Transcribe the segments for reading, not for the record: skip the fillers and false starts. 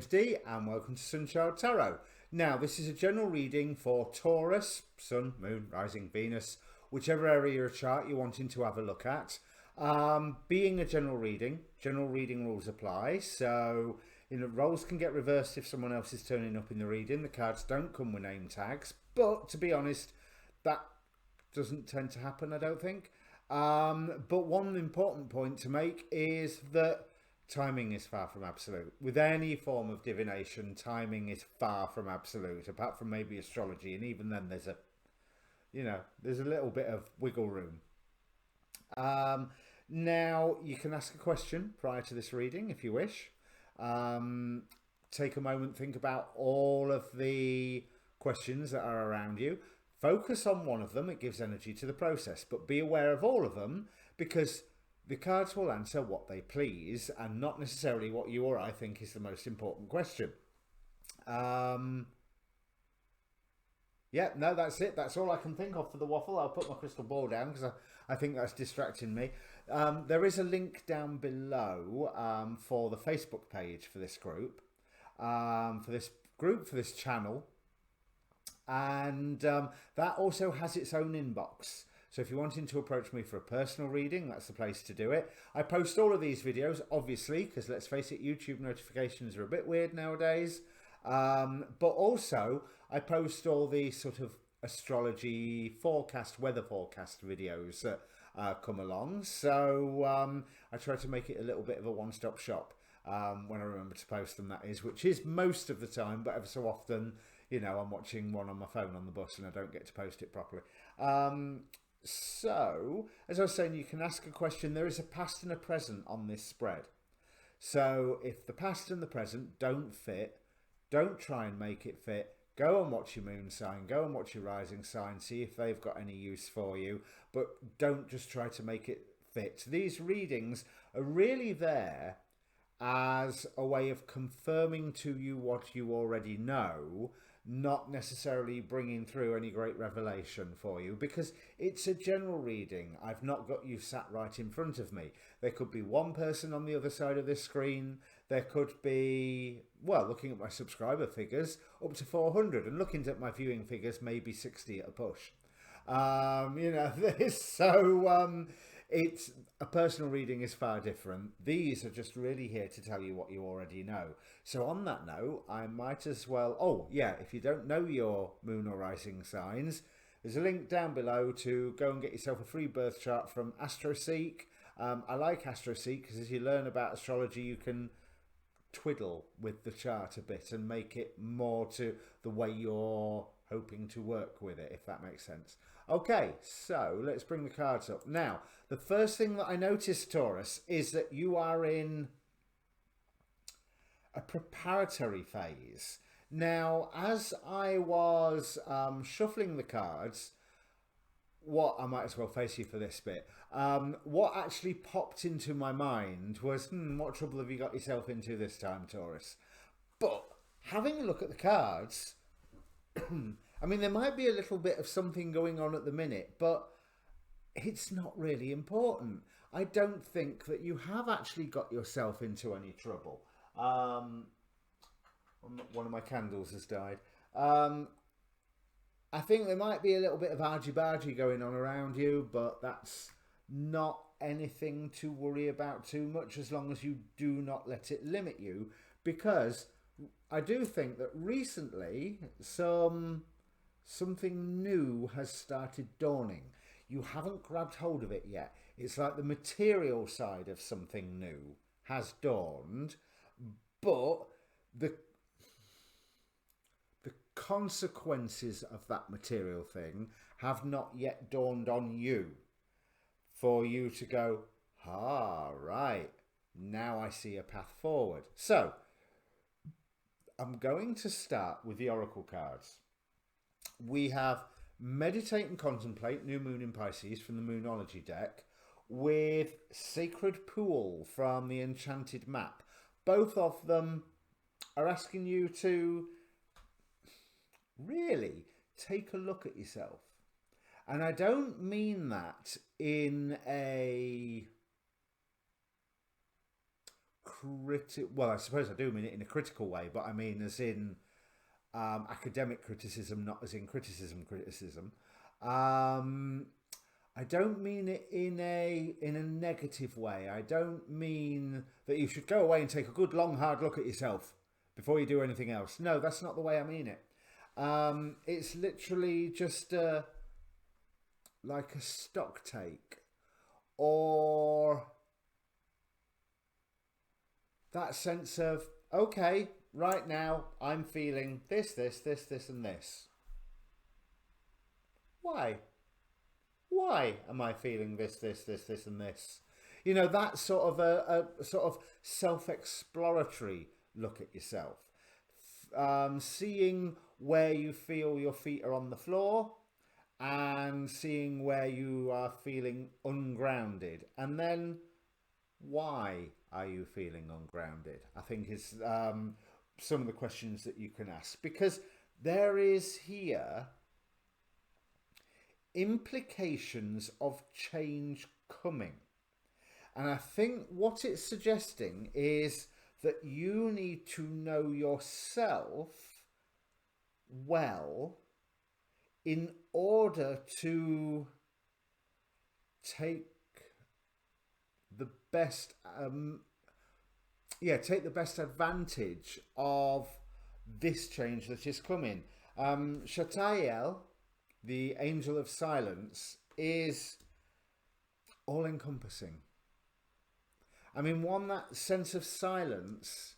name's Dee and welcome to Sunchild Tarot. Now, this is a general reading for Taurus, Sun, Moon, Rising, Venus, whichever area of your chart you're wanting to have a look at. Being a general reading rules apply. So, roles can get reversed if someone else is turning up in the reading. The cards don't come with name tags, but to be honest, that doesn't tend to happen, I don't think. But one important point to make is that timing is far from absolute. With any form of divination, timing is far from absolute, apart from maybe astrology, and even then there's a little bit of wiggle room. Now, you can ask a question prior to this reading if you wish. Take a moment, think about all of the questions that are around you. Focus on one of them, it gives energy to the process, but be aware of all of them because the cards will answer what they please and not necessarily what you or I think is the most important question. Yeah, no, that's it. That's all I can think of for the waffle. I'll put my crystal ball down because I think that's distracting me. There is a link down below for the Facebook page for this group, for this channel. And that also has its own inbox. So if you're wanting to approach me for a personal reading, that's the place to do it. I post all of these videos, obviously, because let's face it, YouTube notifications are a bit weird nowadays. But also, I post all the sort of astrology forecast, weather forecast videos that come along. So I try to make it a little bit of a one-stop shop when I remember to post them, that is, which is most of the time, but ever so often, I'm watching one on my phone on the bus and I don't get to post it properly. So, as I was saying, you can ask a question. There is a past and a present on this spread. So, if the past and the present don't fit, don't try and make it fit. Go and watch your moon sign. Go and watch your rising sign. See if they've got any use for you. But don't just try to make it fit. These readings are really there as a way of confirming to you what you already know, not necessarily bringing through any great revelation for you, because it's a general reading. I've not got you sat right in front of me. There could be one person on the other side of this screen. There could be, well, looking at my subscriber figures, up to 400, and looking at my viewing figures, maybe 60 at a push. It's a personal reading is far different. These are just really here to tell you what you already know. So on that note, I might as well, if you don't know your moon or rising signs, there's a link down below to go and get yourself a free birth chart from AstroSeek. I like AstroSeek because as you learn about astrology, you can twiddle with the chart a bit and make it more to the way you're hoping to work with it, if that makes sense. Okay, so let's bring the cards up. Now, the first thing that I noticed, Taurus, is that you are in a preparatory phase. Now, as I was shuffling the cards, I might as well face you for this bit. What actually popped into my mind was, what trouble have you got yourself into this time, Taurus? But having a look at the cards, I mean, there might be a little bit of something going on at the minute, but it's not really important. I don't think that you have actually got yourself into any trouble. One of my candles has died. I think there might be a little bit of argy-bargy going on around you, but that's not anything to worry about too much as long as you do not let it limit you, because I do think that recently something new has started dawning. You haven't grabbed hold of it yet. It's like the material side of something new has dawned, but the consequences of that material thing have not yet dawned on you for you to go, right, now I see a path forward. So I'm going to start with the oracle cards. We have Meditate and Contemplate, New Moon in Pisces from the Moonology deck, with Sacred Pool from the Enchanted Map. Both of them are asking you to really take a look at yourself. And I don't mean that in a well, I suppose I do mean it in a critical way, but I mean as in academic criticism, not as in criticism. I don't mean it in a negative way. I don't mean that you should go away and take a good long hard look at yourself before you do anything else. No, that's not the way I mean it. It's literally just like a stock take, or that sense of, okay, right now I'm feeling this, and this. Why? Why am I feeling this, and this? You know, that sort of a sort of self-exploratory look at yourself. Seeing where you feel your feet are on the floor and seeing where you are feeling ungrounded. And then, why are you feeling ungrounded? I think is some of the questions that you can ask, because there is here implications of change coming. And I think what it's suggesting is that you need to know yourself well in order to take the best take the best advantage of this change that is coming. Shatael, the angel of silence, is all-encompassing. I mean, that sense of silence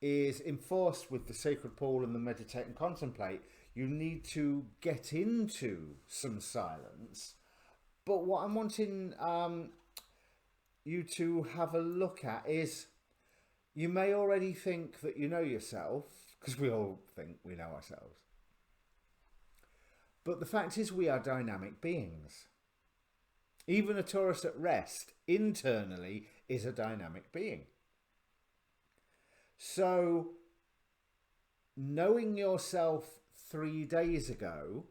is enforced with the sacred pool and the meditate and contemplate. You need to get into some silence. But what I'm wanting you to have a look at is, you may already think that you know yourself, because we all think we know ourselves. But the fact is, we are dynamic beings. Even a Taurus at rest internally is a dynamic being. So knowing yourself 3 days ago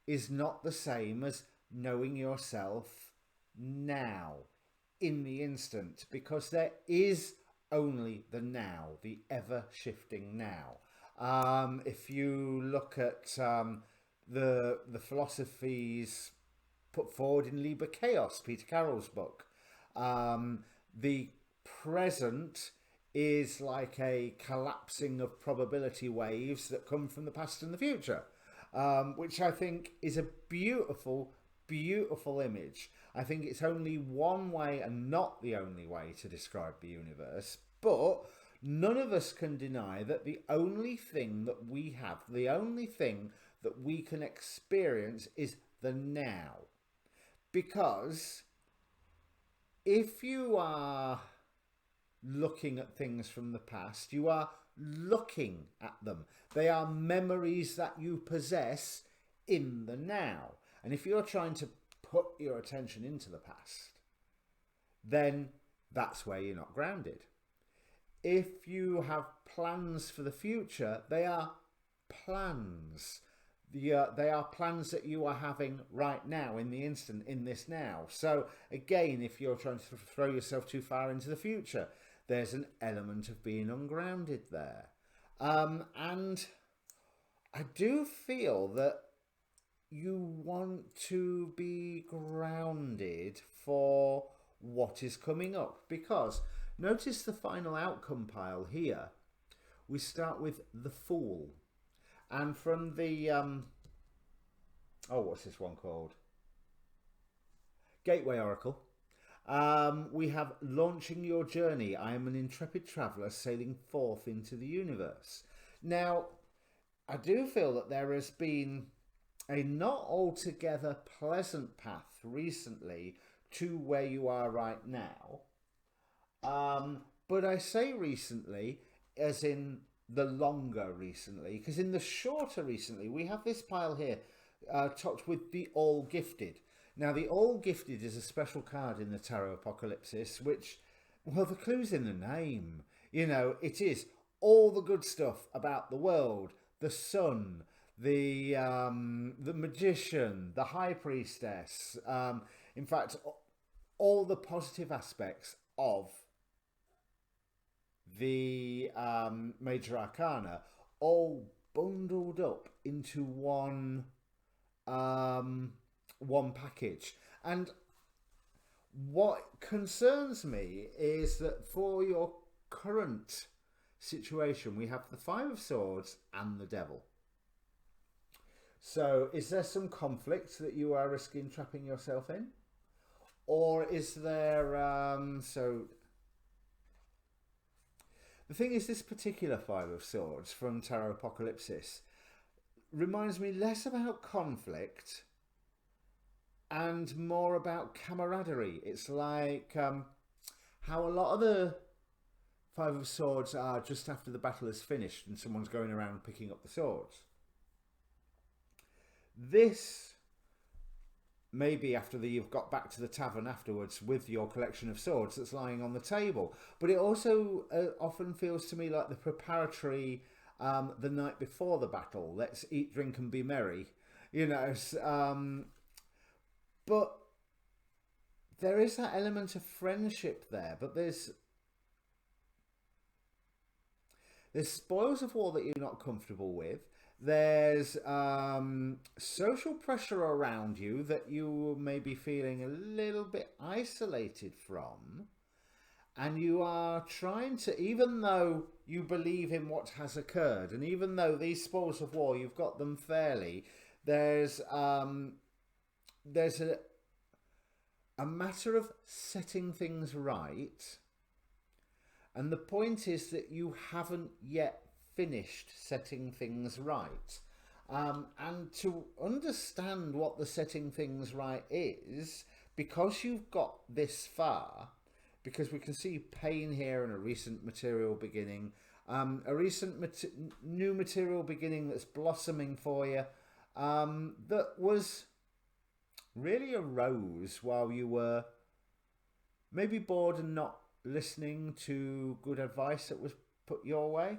is not the same as knowing yourself now, in the instant, because there is only the now, the ever-shifting now. If you look at the philosophies put forward in Liber Chaos, Peter Carroll's book, the present is like a collapsing of probability waves that come from the past and the future, which I think is a beautiful, beautiful image. I think it's only one way and not the only way to describe the universe, but none of us can deny that the only thing that we have, the only thing that we can experience is the now. Because if you are looking at things from the past, you are looking at them. They are memories that you possess in the now. And if you're trying to put your attention into the past, then that's where you're not grounded. If you have plans for the future, they are plans. They are plans that you are having right now, in the instant, in this now. So again, if you're trying to throw yourself too far into the future, there's an element of being ungrounded there. And I do feel that you want to be grounded for what is coming up, because notice the final outcome pile here. We start with the Fool. And from the, what's this one called? Gateway Oracle. We have launching your journey. I am an intrepid traveller sailing forth into the universe. Now, I do feel that there has been a not altogether pleasant path recently to where you are right now. But I say recently as in the longer recently, because in the shorter recently, we have this pile here topped with the All Gifted. Now, the All Gifted is a special card in the Tarot Apocalypsis, which, well, the clue's in the name. You know, it is all the good stuff about the world, the sun, the magician, the high priestess. In fact, all the positive aspects of the major arcana, all bundled up into one package. And what concerns me is that for your current situation, we have the Five of Swords and the Devil. So is there some conflict that you are risking trapping yourself in? Or is there... so the thing is, this particular Five of Swords from Tarot Apocalypsis reminds me less about conflict and more about camaraderie. It's like how a lot of the Five of Swords are just after the battle is finished and someone's going around picking up the swords. This maybe after you've got back to the tavern afterwards with your collection of swords that's lying on the table. But it also often feels to me like the preparatory the night before the battle. Let's eat, drink and be merry. You know, but there is that element of friendship there. But there's spoils of war that you're not comfortable with. There's social pressure around you that you may be feeling a little bit isolated from. And you are trying to, even though you believe in what has occurred, and even though these spoils of war, you've got them fairly, there's a matter of setting things right. And the point is that you haven't yet finished setting things right. And to understand what the setting things right is, because you've got this far, because we can see pain here and a recent material beginning, a recent new material beginning that's blossoming for you, that was really arose while you were maybe bored and not listening to good advice that was put your way.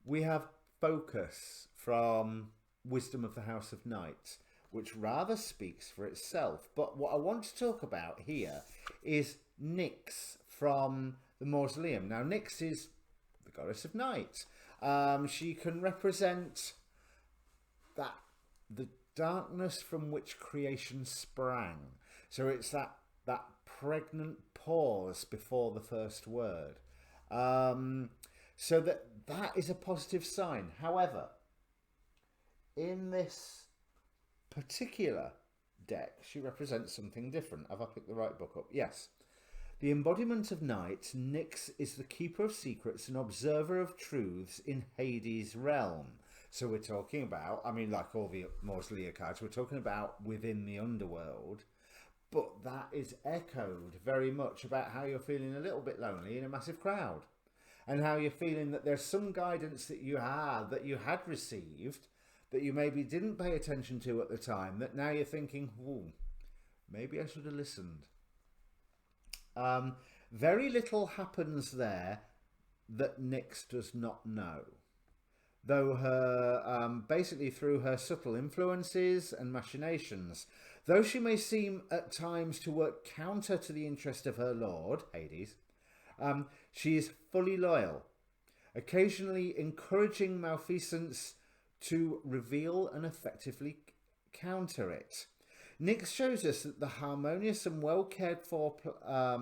We have focus from Wisdom of the House of Knights, which rather speaks for itself. But what I want to talk about here is Nyx from the Mausoleum. Now, Nyx is the goddess of night. She can represent the darkness from which creation sprang. So it's that pregnant pause before the first word. So that is a positive sign. However, in this particular deck, she represents something different. Have I picked the right book up? Yes. The embodiment of night, Nyx is the keeper of secrets and observer of truths in Hades' realm. So we're talking about, I mean, like all the Mausoleum cards, we're talking about within the underworld. But that is echoed very much about how you're feeling a little bit lonely in a massive crowd. And how you're feeling that there's some guidance that you had received, that you maybe didn't pay attention to at the time, that now you're thinking, ooh, maybe I should have listened. Very little happens there that Nyx does not know. Though her, basically through her subtle influences and machinations, though she may seem at times to work counter to the interest of her lord, Hades, she is fully loyal, occasionally encouraging malfeasance to reveal and effectively counter it. Nyx shows us that the harmonious and well cared for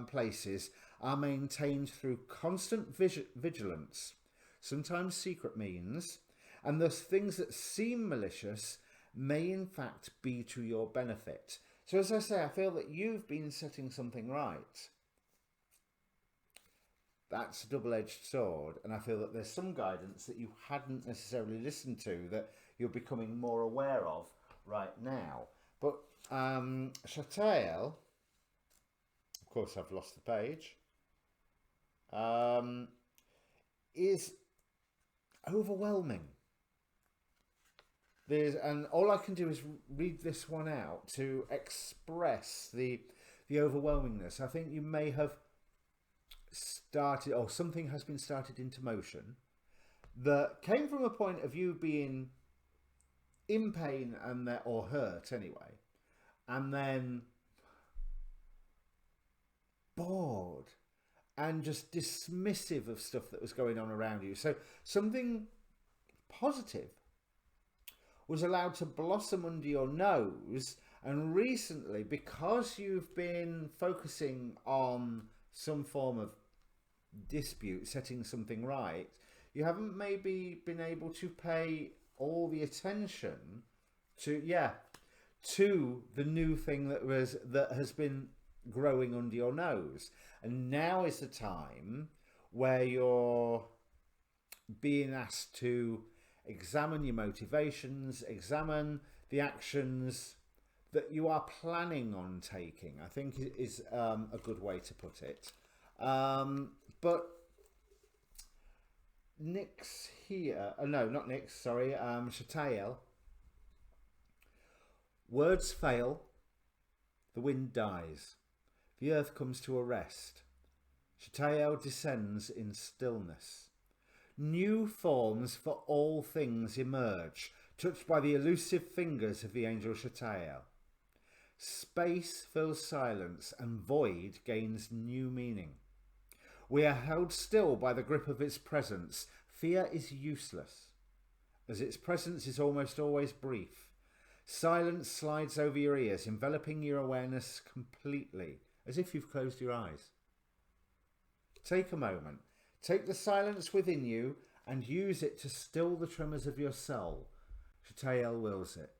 places are maintained through constant vigilance, sometimes secret means, and thus things that seem malicious may in fact be to your benefit. So as I say, I feel that you've been setting something right. That's a double-edged sword, and I feel that there's some guidance that you hadn't necessarily listened to that you're becoming more aware of right now. But Chatael, of course I've lost the page, is overwhelming. And all I can do is read this one out to express the overwhelmingness. I think you may have started, or something has been started into motion that came from a point of you being in pain or hurt anyway, and then bored and just dismissive of stuff that was going on around you. So something positive was allowed to blossom under your nose, and recently, because you've been focusing on some form of dispute, setting something right, you haven't maybe been able to pay all the attention to the new thing that has been growing under your nose. And now is the time where you're being asked to examine your motivations, examine the actions that you are planning on taking, I think is a good way to put it. But Nyx here, no, not Nyx, sorry, Shatael. Words fail, the wind dies, the earth comes to a rest. Shatael descends in stillness. New forms for all things emerge, touched by the elusive fingers of the angel Shatael. Space fills silence and void gains new meaning. We are held still by the grip of its presence. Fear is useless, as its presence is almost always brief. Silence slides over your ears, enveloping your awareness completely, as if you've closed your eyes. Take a moment. Take the silence within you and use it to still the tremors of your soul. Shatael wills it.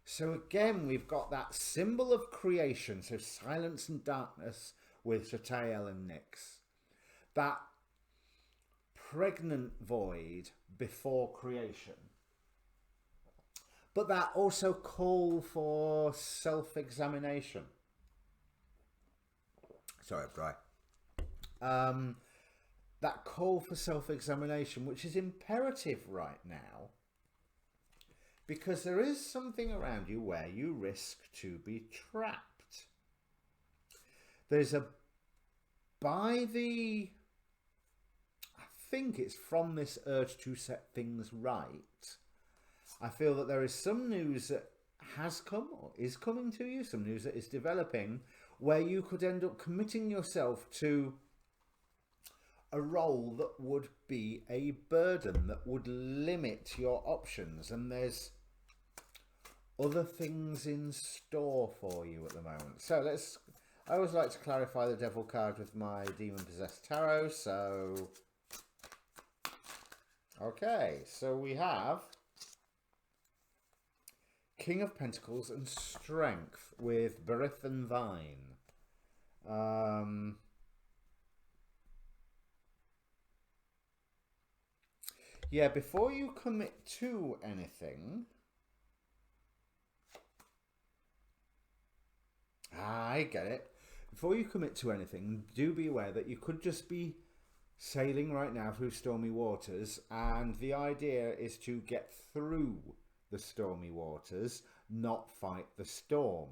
So again, we've got that symbol of creation, so silence and darkness with Shatael and Nyx. That pregnant void before creation. But that also call for self-examination. Sorry, I'm dry. That call for self-examination, which is imperative right now, because there is something around you where you risk to be trapped. There's I think it's from this urge to set things right. I feel that there is some news that has come or is coming to you, some news that is developing, where you could end up committing yourself to a role that would be a burden, that would limit your options, and there's other things in store for you at the moment. So I always like to clarify the devil card with my demon possessed tarot. So okay, so we have King of Pentacles and Strength with Berith and Vine. Yeah, before you commit to anything, I get it. Before you commit to anything, do be aware that you could just be sailing right now through stormy waters, and the idea is to get through the stormy waters, not fight the storm.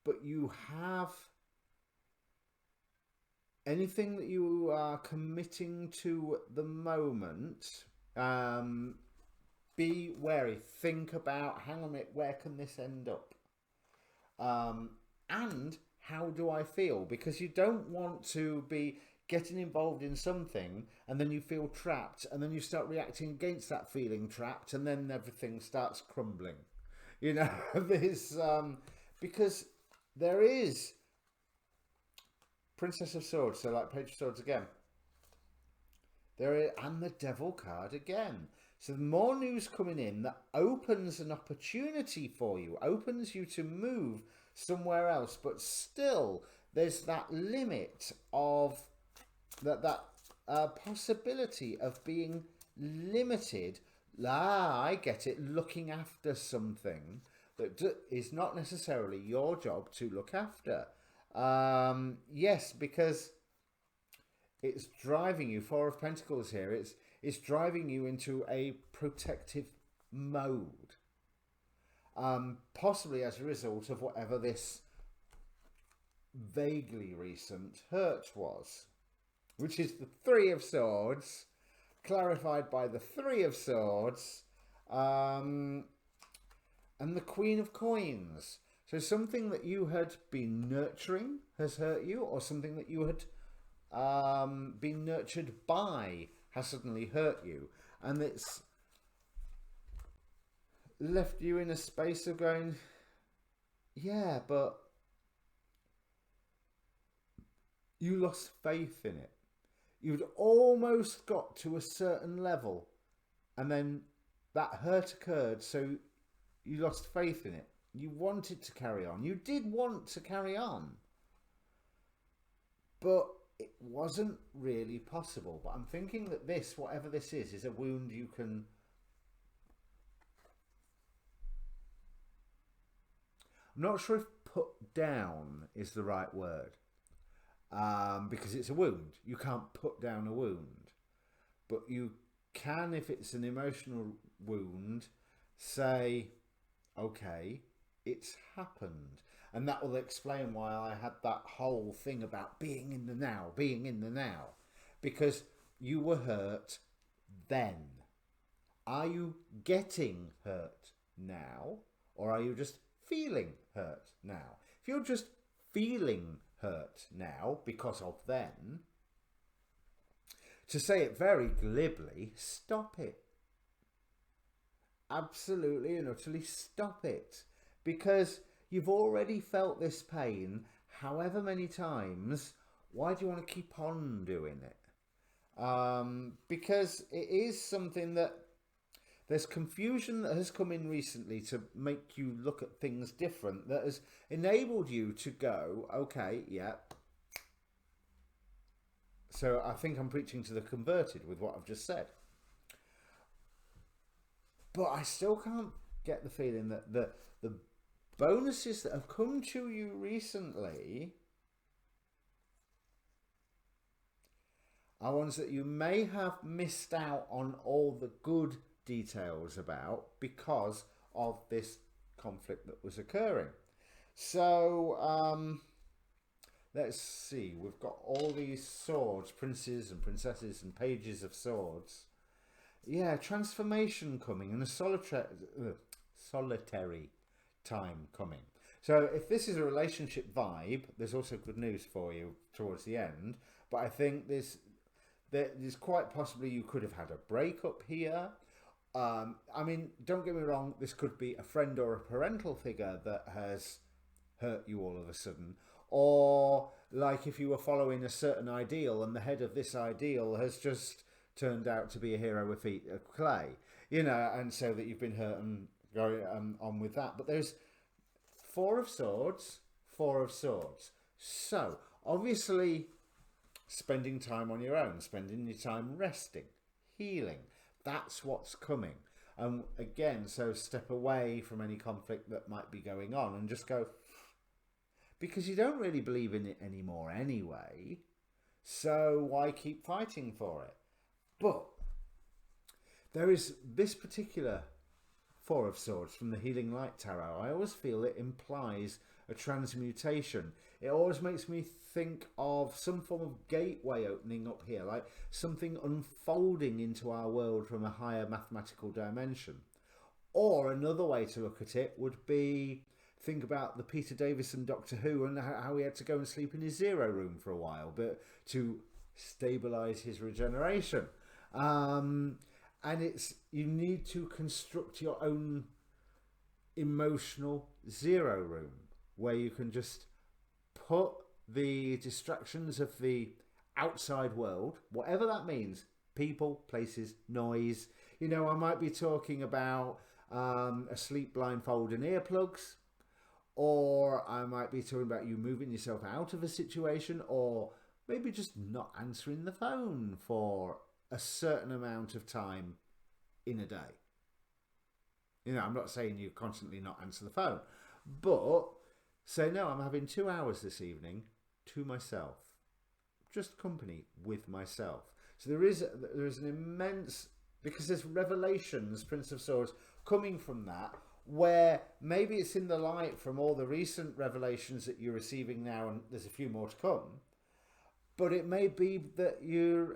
But you have anything that you are committing to at the moment, be wary. Think about, hang on a minute, where can this end up? And how do I feel? Because you don't want to be getting involved in something and then you feel trapped and then you start reacting against that feeling trapped and then everything starts crumbling. You know, this, because there is Princess of Swords, so like Page of Swords again. There is, and the Devil card again. So more news coming in that opens an opportunity for you, opens you to move somewhere else, but still there's that limit of that possibility of being limited. I get it, looking after something that is not necessarily your job to look after. Yes, because it's driving you, Four of Pentacles here, it's driving you into a protective mode. Possibly as a result of whatever this vaguely recent hurt was, which is the Three of Swords, clarified by the Three of Swords, and the Queen of Coins. So something that you had been nurturing has hurt you, or something that you had been nurtured by has suddenly hurt you, and it's left you in a space of going, yeah, but you lost faith in it. You'd almost got to a certain level, and then that hurt occurred, so you lost faith in it. You wanted to carry on. You did want to carry on, but it wasn't really possible. But I'm thinking that this, whatever this is a wound you can... I'm not sure if put down is the right word, because it's a wound. You can't put down a wound, but you can, if it's an emotional wound, say, okay, it's happened. And that will explain why I had that whole thing about being in the now, being in the now. Because you were hurt then. Are you getting hurt now? Or are you just feeling hurt now? If you're just feeling hurt now because of then, to say it very glibly, stop it. Absolutely and utterly stop it. Because you've already felt this pain however many times. Why do you want to keep on doing it? Because it is something that there's confusion that has come in recently to make you look at things different, that has enabled you to go, okay, yeah. So I think I'm preaching to the converted with what I've just said. But I still can't get the feeling that the bonuses that have come to you recently are ones that you may have missed out on all the good details about because of this conflict that was occurring. So let's see, we've got all these swords, princes and princesses and pages of swords. Yeah, transformation coming and a solitary time coming. So if this is a relationship vibe, there's also good news for you towards the end. But I think there's quite possibly you could have had a breakup here. I mean, don't get me wrong, this could be a friend or a parental figure that has hurt you all of a sudden. Or like if you were following a certain ideal and the head of this ideal has just turned out to be a hero with feet of clay, you know, and so that you've been hurt and going on with that. But there's Four of Swords. So obviously spending time on your own, spending your time resting, healing, that's what's coming. Again, so step away from any conflict that might be going on and just go, because you don't really believe in it anymore anyway, so why keep fighting for it? But there is this particular Four of Swords from the Healing Light Tarot. I always feel it implies a transmutation. It always makes me think of some form of gateway opening up here, like something unfolding into our world from a higher mathematical dimension. Or another way to look at it would be, think about the Peter Davison Doctor Who and how he had to go and sleep in his zero room for a while, but to stabilize his regeneration. And it's, you need to construct your own emotional zero room where you can just put the distractions of the outside world, whatever that means, people, places, noise. You know, I might be talking about a sleep blindfold and earplugs, or I might be talking about you moving yourself out of a situation, or maybe just not answering the phone for a certain amount of time in a day. You know, I'm not saying you constantly not answer the phone, but say, no, I'm having 2 hours this evening to myself, just company with myself. So there is an immense, because there's revelations, Prince of Swords, coming from that, where maybe it's in the light from all the recent revelations that you're receiving now, and there's a few more to come. But it may be that you're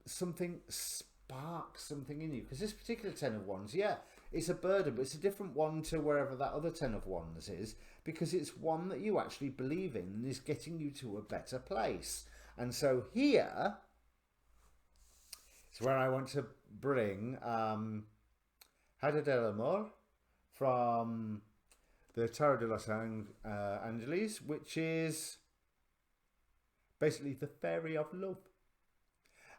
something sparks something in you, because this particular Ten of Wands, yeah, it's a burden, but it's a different one to wherever that other 10 of wands is, because it's one that you actually believe in and is getting you to a better place. And so here is where I want to bring Hada del Amor from the Tarot de los Angeles, which is basically the fairy of love.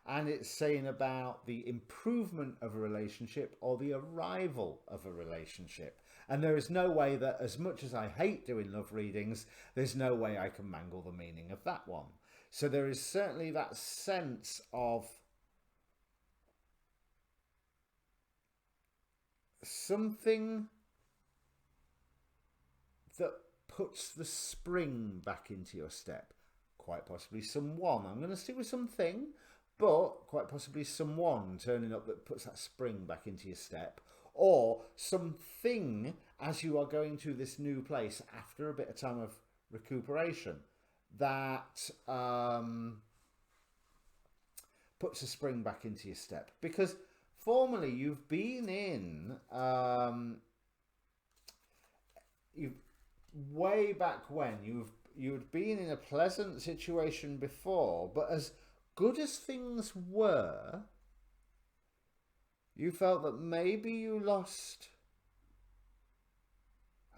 And it's saying about the improvement of a relationship or the arrival of a relationship. And there is no way that, as much as I hate doing love readings, there's no way I can mangle the meaning of that one. So there is certainly that sense of something that puts the spring back into your step. Quite possibly someone. I'm going to stick with something, but quite possibly someone turning up that puts that spring back into your step, or something as you are going to this new place after a bit of time of recuperation that puts a spring back into your step. Because formerly you've been in way back when you'd been in a pleasant situation before, but as good as things were, you felt that maybe you lost...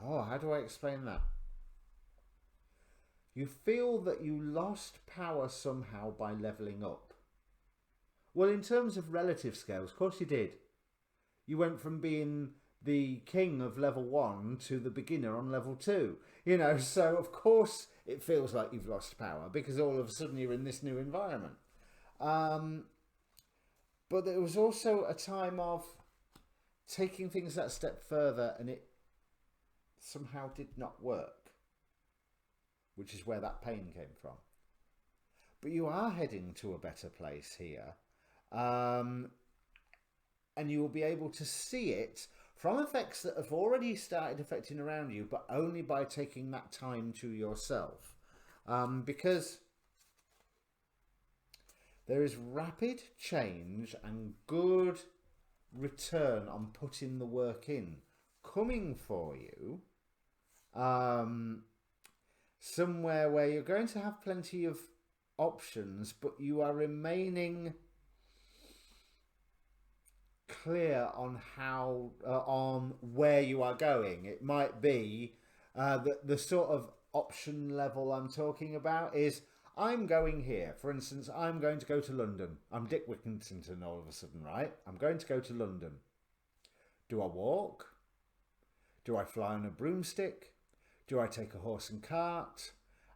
Oh, how do I explain that? You feel that you lost power somehow by levelling up. Well, in terms of relative scales, of course you did. You went from being the king of level 1 to the beginner on level 2. You know, so of course it feels like you've lost power because all of a sudden you're in this new environment. But there was also a time of taking things that step further and it somehow did not work, which is where that pain came from. But you are heading to a better place here. And you will be able to see it from effects that have already started affecting around you, but only by taking that time to yourself. Because there is rapid change and good return on putting the work in coming for you. Somewhere where you're going to have plenty of options, but you are remaining clear on how on where you are going. It might be the sort of option level I'm talking about is I'm going here. For instance, I'm going to go to London. I'm Dick Whittington all of a sudden, right? I'm going to go to London. Do I walk? Do I fly on a broomstick? Do I take a horse and cart?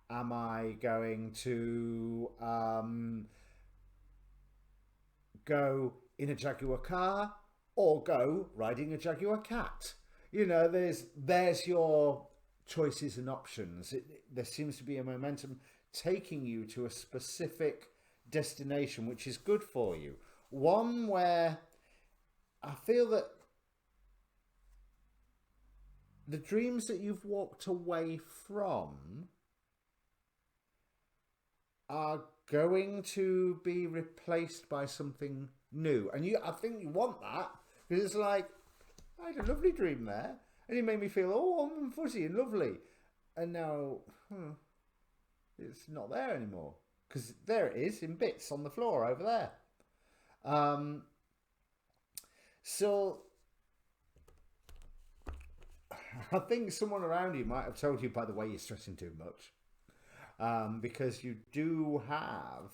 Am I going to go in a Jaguar car or go riding a Jaguar cat? You know, there's your choices and options. There seems to be a momentum taking you to a specific destination, which is good for you. One where I feel that the dreams that you've walked away from are going to be replaced by something new. And I think you want that, because it's like, I had a lovely dream there, and it made me feel all warm and fuzzy and lovely. And now, it's not there anymore. Because there it is, in bits on the floor over there. So I think someone around you might have told you, by the way, you're stressing too much. Because you do have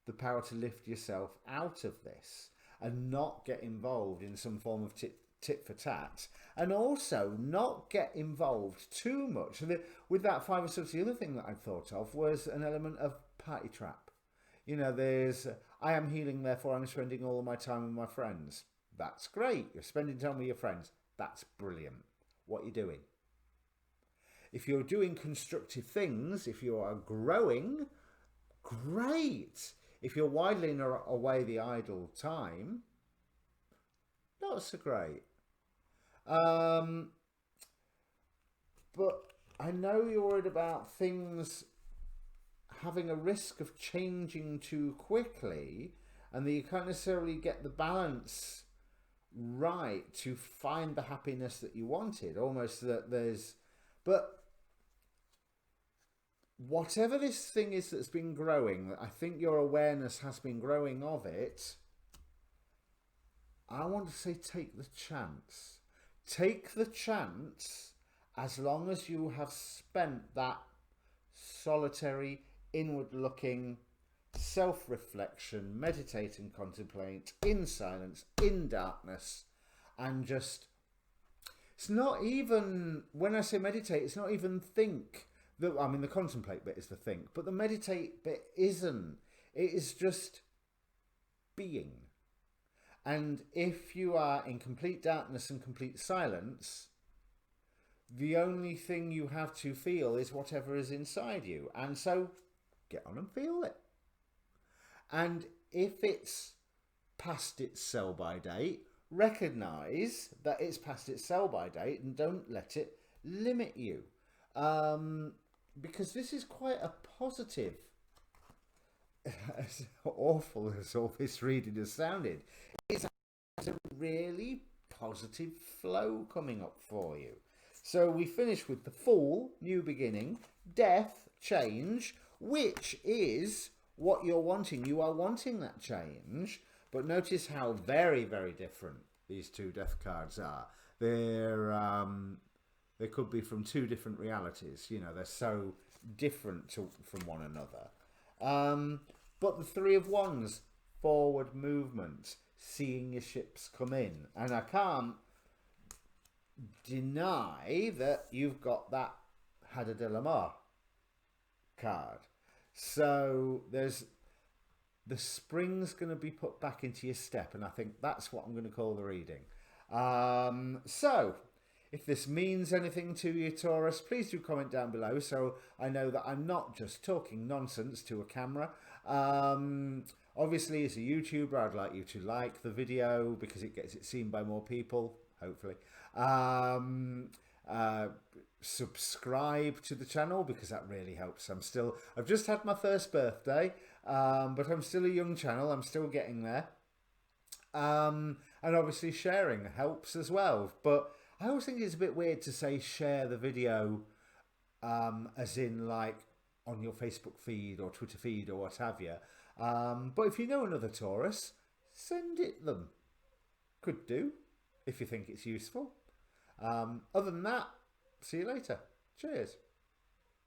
the power to lift yourself out of this and not get involved in some form of tit for tat, and also not get involved too much. And with that 5 of Swords, the other thing that I thought of was an element of party trap. You know, there's I am healing, therefore I'm spending all of my time with my friends. That's great. You're spending time with your friends. That's brilliant. What are you doing? If you're doing constructive things, if you are growing, great. If you're whiling away the idle time, not so great. But I know you're worried about things having a risk of changing too quickly, and that you can't necessarily get the balance right to find the happiness that you wanted. Almost that there's, but whatever this thing is that's been growing, I think your awareness has been growing of it. I want to say take the chance. Take the chance as long as you have spent that solitary, inward looking, self reflection, meditate and contemplate in silence, in darkness, and just. It's not even, when I say meditate, it's not even think. I mean, the contemplate bit is the think, but the meditate bit isn't. It is just being. And if you are in complete darkness and complete silence, the only thing you have to feel is whatever is inside you. And so get on and feel it. And if it's past its sell by date, recognize that it's past its sell by date and don't let it limit you. Because this is quite a positive, as awful as all this reading has sounded, it's a really positive flow coming up for you. So we finish with the Fool, new beginning, death, change, which is what you're wanting. You are wanting that change, but notice how very, very different these two death cards are. They could be from two different realities. You know, they're so different from one another. But the Three of Wands, forward movement, seeing your ships come in. And I can't deny that you've got that Hada de la Mar card. So there's the spring's going to be put back into your step, and I think that's what I'm going to call the reading. So if this means anything to you, Taurus, please do comment down below so I know that I'm not just talking nonsense to a camera. Obviously, as a YouTuber, I'd like you to like the video because it gets it seen by more people, hopefully. Subscribe to the channel because that really helps. I've just had my first birthday, but I'm still a young channel. I'm still getting there. And obviously sharing helps as well. But I always think it's a bit weird to say share the video as in like on your Facebook feed or Twitter feed or what have you. But if you know another Taurus, send it them. Could do, if you think it's useful. Other than that, see you later. Cheers.